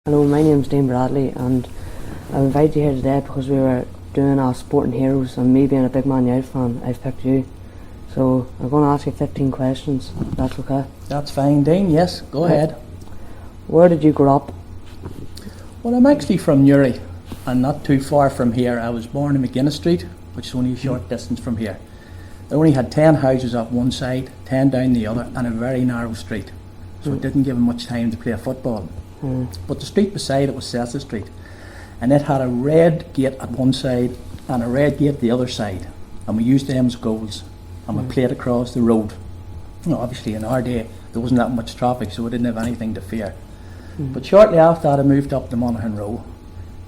Hello, my name's Dean Bradley, and I invited you here today because we were doing our Sporting Heroes, and me being a big Man United fan, I've picked you. So I'm going to ask you 15 questions, if that's okay. That's fine, Dean, yes, go ahead. Where did you grow up? Well, I'm actually from Newry, and not too far from here. I was born in McGuinness Street, which is only a short distance from here. I only had 10 houses up one side, 10 down the other, and a very narrow street. So it didn't give him much time to play football. But the street beside it was Cecil Street, and it had a red gate at one side and a red gate the other side, and we used them as goals, and we played across the road. You know, obviously in our day there wasn't that much traffic, so we didn't have anything to fear. But shortly after that I moved up to Monaghan Row,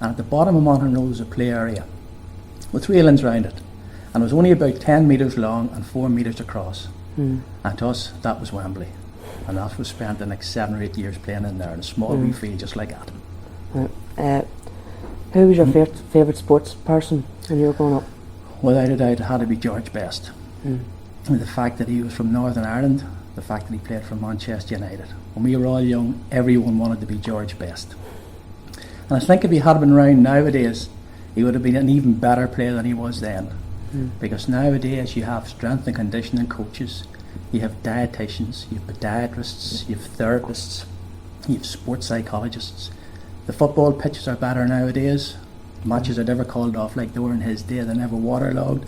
and at the bottom of Monaghan Row was a play area with railings around it, and it was only about 10 metres long and 4 metres across. And to us that was Wembley. And that was spent the next 7 or 8 years playing in there in a small wee field just like that. Who was your favourite sports person when you were growing up? Without a doubt it had to be George Best. The fact that he was from Northern Ireland, the fact that he played for Manchester United. When we were all young, everyone wanted to be George Best. And I think if he had been around nowadays, he would have been an even better player than he was then. Because nowadays you have strength and conditioning coaches, you have dietitians, you have podiatrists, you have therapists, you have sports psychologists. The football pitches are better nowadays. Matches are never called off like they were in his day. They're never waterlogged.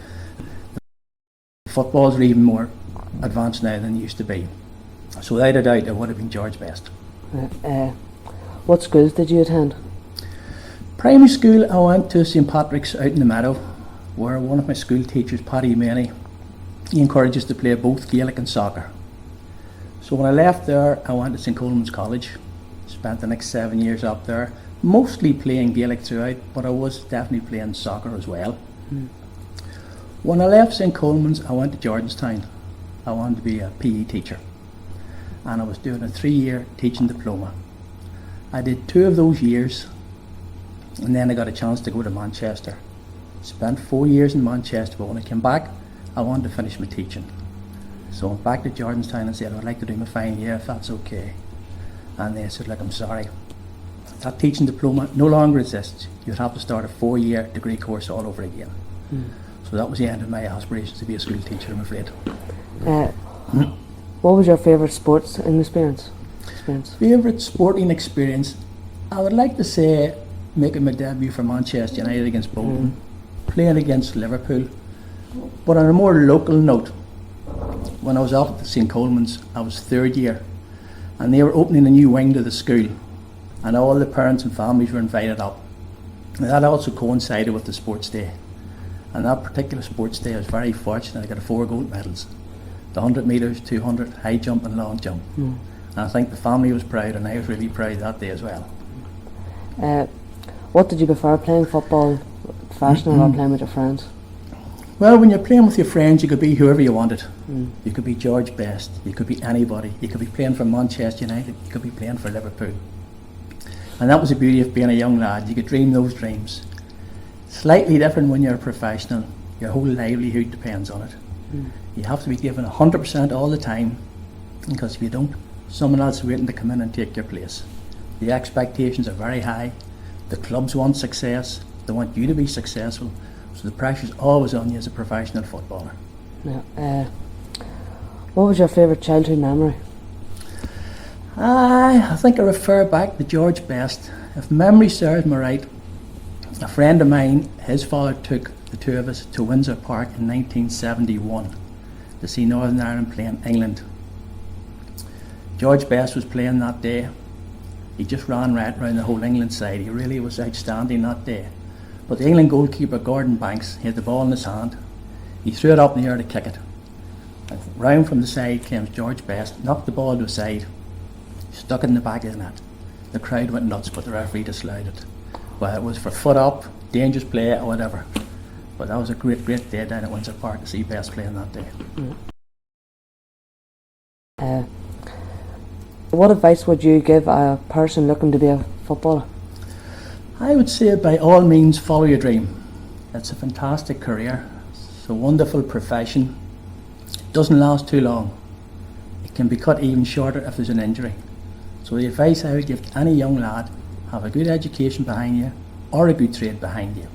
Footballs are even more advanced now than they used to be. So without a doubt it would have been George Best. What schools did you attend? Primary school I went to St Patrick's out in the Meadow, where one of my school teachers, Paddy Maney, he encouraged us to play both Gaelic and soccer. So when I left there, I went to St Coleman's College, spent the next 7 years up there, mostly playing Gaelic throughout, but I was definitely playing soccer as well. When I left St Coleman's, I went to Jordanstown. I wanted to be a PE teacher, and I was doing a 3-year teaching diploma. I did 2 of those years, and then I got a chance to go to Manchester. Spent 4 years in Manchester, but when I came back, I wanted to finish my teaching. So I went back to Jordanstown and said, I'd like to do my final year if that's okay. And they said, look, I'm sorry, that teaching diploma no longer exists. You'd have to start a 4-year degree course all over again. So that was the end of my aspirations to be a school teacher, I'm afraid. What was your favourite sports experience? Favourite sporting experience? I would like to say making my debut for Manchester United against Bolton, playing against Liverpool. But on a more local note, when I was up at St Coleman's, I was 3rd year, and they were opening a new wing to the school, and all the parents and families were invited up. And that also coincided with the sports day. And that particular sports day I was very fortunate. I got 4 gold medals. The 100 metres, 200, high jump and long jump. And I think the family was proud, and I was really proud that day as well. What did you prefer, playing football professional or playing with your friends? Well, when you're playing with your friends, you could be whoever you wanted. You could be George Best, you could be anybody. You could be playing for Manchester United, you could be playing for Liverpool. And that was the beauty of being a young lad. You could dream those dreams. Slightly different when you're a professional. Your whole livelihood depends on it. You have to be given 100% all the time, because if you don't, someone else is waiting to come in and take your place. The expectations are very high. The clubs want success. They want you to be successful. So the pressure's always on you as a professional footballer. What was your favourite childhood memory? I think I refer back to George Best. If memory serves me right, a friend of mine, his father took the 2 of us to Windsor Park in 1971 to see Northern Ireland playing England. George Best was playing that day. He just ran right round the whole England side. He really was outstanding that day. But the England goalkeeper, Gordon Banks, he had the ball in his hand. He threw it up in the air to kick it. And round from the side came George Best, knocked the ball to the side, stuck it in the back of the net. The crowd went nuts, but the referee disallowed it. Well, it was for foot up, dangerous play or whatever. But that was a great day down at Windsor Park to see Best playing that day. What advice would you give a person looking to be a footballer? I would say by all means follow your dream. It's a fantastic career. It's a wonderful profession. It doesn't last too long. It can be cut even shorter if there's an injury. So the advice I would give to any young lad, have a good education behind you or a good trade behind you.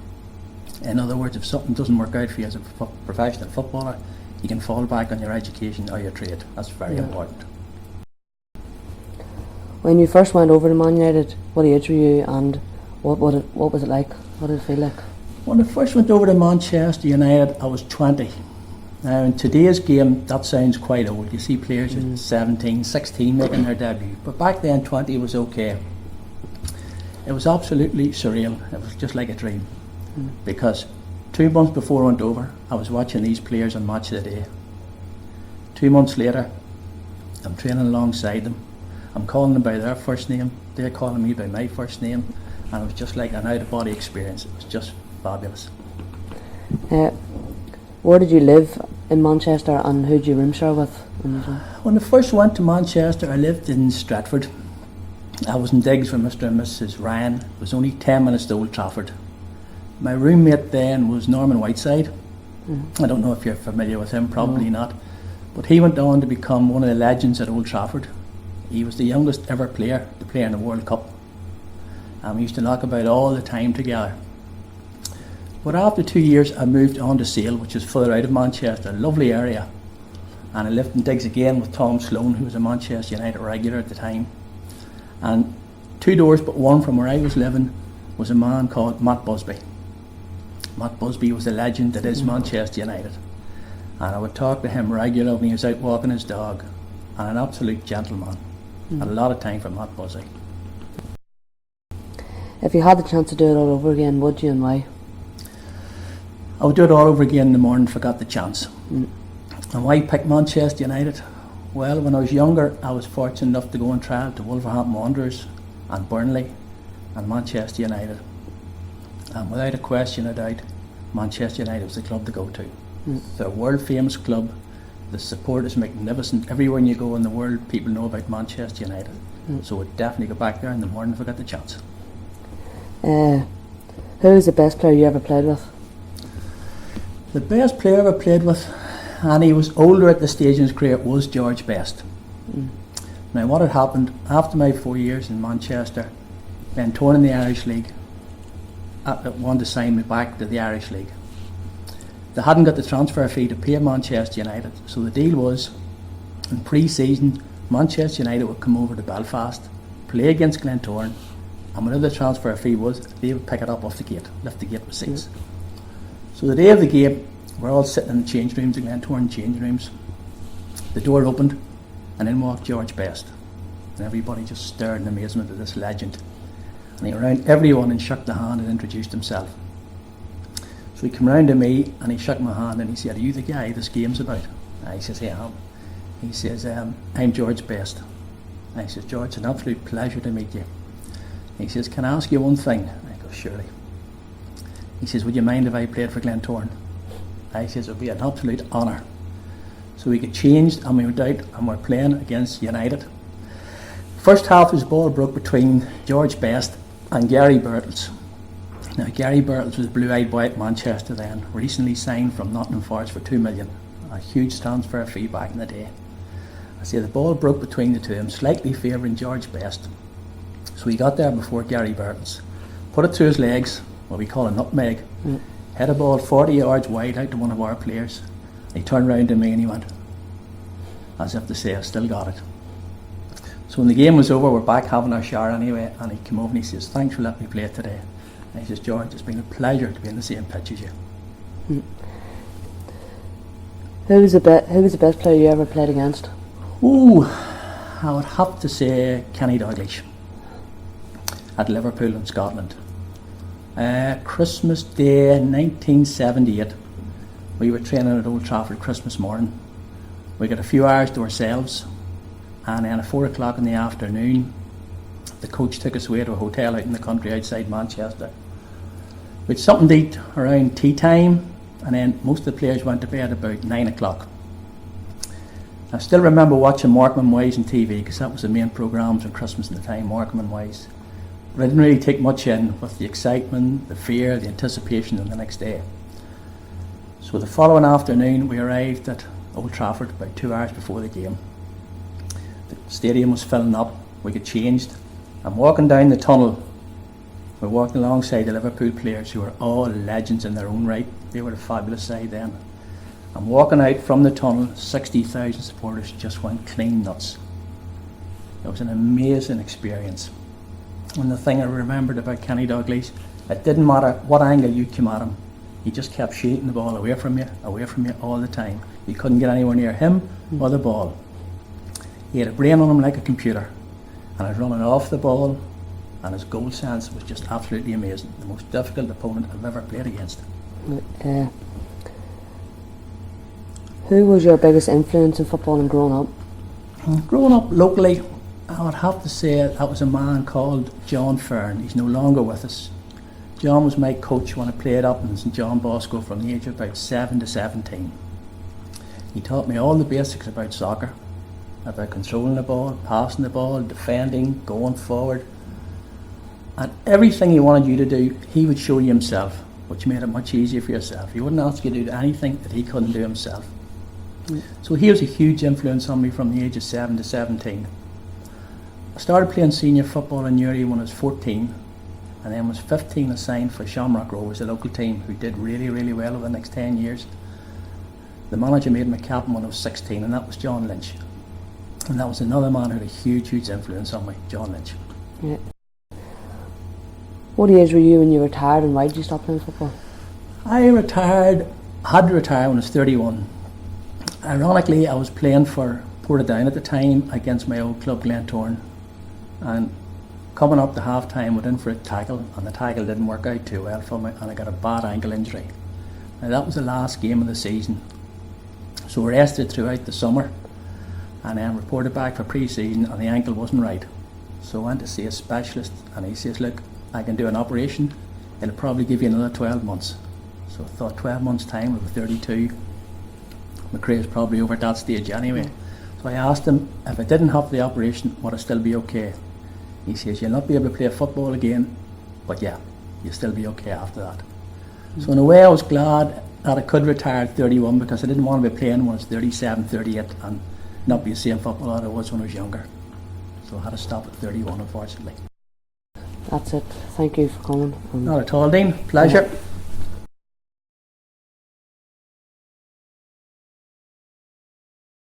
In other words, if something doesn't work out for you as a professional footballer, you can fall back on your education or your trade. That's very important. When you first went over to Man United, what age were you and what was it like? What did it feel like? When I first went over to Manchester United, I was 20. Now in today's game, that sounds quite old. You see players at 17, 16 making their debut. But back then, 20 was okay. It was absolutely surreal. It was just like a dream. Because 2 months before I went over, I was watching these players on Match of the Day. 2 months later, I'm training alongside them. I'm calling them by their first name. They're calling me by my first name. And it was just like an out-of-body experience. It was just fabulous. Where did you live in Manchester and who did you room share with? When I first went to Manchester, I lived in Stratford. I was in digs with Mr. and Mrs. Ryan. It was only 10 minutes to Old Trafford. My roommate then was Norman Whiteside. I don't know if you're familiar with him, probably not. But he went on to become one of the legends at Old Trafford. He was the youngest ever player to play in the World Cup. We used to knock about all the time together. But after 2 years, I moved on to Sale, which is further out of Manchester, a lovely area. And I lived in digs again with Tom Sloan, who was a Manchester United regular at the time. And 2 doors but one from where I was living was a man called Matt Busby. Matt Busby was the legend that is Manchester United. And I would talk to him regularly when he was out walking his dog. And an absolute gentleman. Had a lot of time for Matt Busby. If you had the chance to do it all over again, would you and why? I would do it all over again in the morning if I got the chance. And why pick Manchester United? Well, when I was younger, I was fortunate enough to go on trial to Wolverhampton Wanderers and Burnley and Manchester United. And without a question or doubt, Manchester United was the club to go to. They're a world famous club. The support is magnificent. Everywhere you go in the world, people know about Manchester United. So I'd definitely go back there in the morning if I got the chance. Who is the best player you ever played with? The best player I ever played with, and he was older at the stage in his career, was George Best. Now what had happened after my 4 years in Manchester, then torn in the Irish League, wanted to sign me back to the Irish League. They hadn't got the transfer fee to pay Manchester United, so the deal was, in pre-season, Manchester United would come over to Belfast, play against Glentoran, and whatever the transfer fee was, they would pick it up off the gate, lift the gate with seats. So the day of the game, we're all sitting in the change rooms, the Glentoran change rooms. The door opened, and in walked George Best. And everybody just stared in amazement at this legend. And he ran everyone and shook the hand and introduced himself. So he came round to me and he shook my hand and he said, "Are you the guy this game's about?" And I says, "Yeah, I am." He says, "I'm George Best." And I says, "George, it's an absolute pleasure to meet you." He says, "Can I ask you one thing?" I go, "Surely." He says, "Would you mind if I played for Glentoran?" I says, "It would be an absolute honour." So we got changed and we went out and we're playing against United. First half, his ball broke between George Best and Gary Birtles. Now Gary Birtles was a blue-eyed boy at Manchester then, recently signed from Nottingham Forest for $2 million, a huge transfer fee back in the day. I say the ball broke between the two of them, slightly favouring George Best. So he got there before Gary Birtles, put it through his legs, what we call a nutmeg, hit a ball 40 yards wide out to one of our players. He turned round to me and he went, as if to say, "I still got it." So when the game was over, we're back having our shower anyway, and he came over and he says, "Thanks for letting me play today." And he says, "George, it's been a pleasure to be in the same pitch as you." Who was the best player you ever played against? Ooh, I would have to say Kenny Dalglish at Liverpool in Scotland. Christmas Day 1978, we were training at Old Trafford Christmas morning. We got a few hours to ourselves, and then at 4 o'clock in the afternoon, the coach took us away to a hotel out in the country outside Manchester. We had something to eat around tea time, and then most of the players went to bed about 9 o'clock. I still remember watching Morecambe and Wise on TV, because that was the main programmes on Christmas at the time, Morecambe and Wise. But I didn't really take much in with the excitement, the fear, the anticipation of the next day. So the following afternoon we arrived at Old Trafford about 2 hours before the game. The stadium was filling up, we got changed. I'm walking down the tunnel We walked alongside the Liverpool players who were all legends in their own right. They were a fabulous side then. And walking out from the tunnel, 60,000 supporters just went clean nuts. It was an amazing experience. And the thing I remembered about Kenny Dalglish, it didn't matter what angle you came at him, he just kept shooting the ball away from you all the time. You couldn't get anywhere near him or the ball. He had a brain on him like a computer, and his running off the ball and his goal sense was just absolutely amazing. The most difficult opponent I've ever played against. Who was your biggest influence in football and growing up? Growing up locally, I would have to say that was a man called John Fern. He's no longer with us. John was my coach when I played up in St John Bosco from the age of about 7 to 17. He taught me all the basics about soccer, about controlling the ball, passing the ball, defending, going forward. And everything he wanted you to do, he would show you himself, which made it much easier for yourself. He wouldn't ask you to do anything that he couldn't do himself. So he was a huge influence on me from the age of 7 to 17. I started playing senior football in Newry when I was 14, and then was 15 assigned for Shamrock Rovers, a local team who did really, really well over the next 10 years. The manager made me captain when I was 16, and that was John Lynch. And that was another man who had a huge, huge influence on me, John Lynch. Yeah. What age were you when you retired, and why did you stop playing football? I had to retire when I was 31. Ironically, I was playing for Portadown at the time against my old club Glentoran, and coming up to half time went in for a tackle, and the tackle didn't work out too well for me, and I got a bad ankle injury. Now that was the last game of the season, so rested throughout the summer, and then reported back for pre-season, and the ankle wasn't right. So I went to see a specialist, and he says, look, I can do an operation, it'll probably give you another 12 months. So I thought 12 months time, I was 32, my career's probably over at that stage anyway. So I asked him if I didn't have the operation, would I still be okay? He says, you'll not be able to play football again, but yeah, you'll still be okay after that. So in a way I was glad that I could retire at 31, because I didn't want to be playing when I was 37, 38 and not be the same footballer that I was when I was younger. So I had to stop at 31, unfortunately. That's it. Thank you for coming. Not at all, Dean. Pleasure.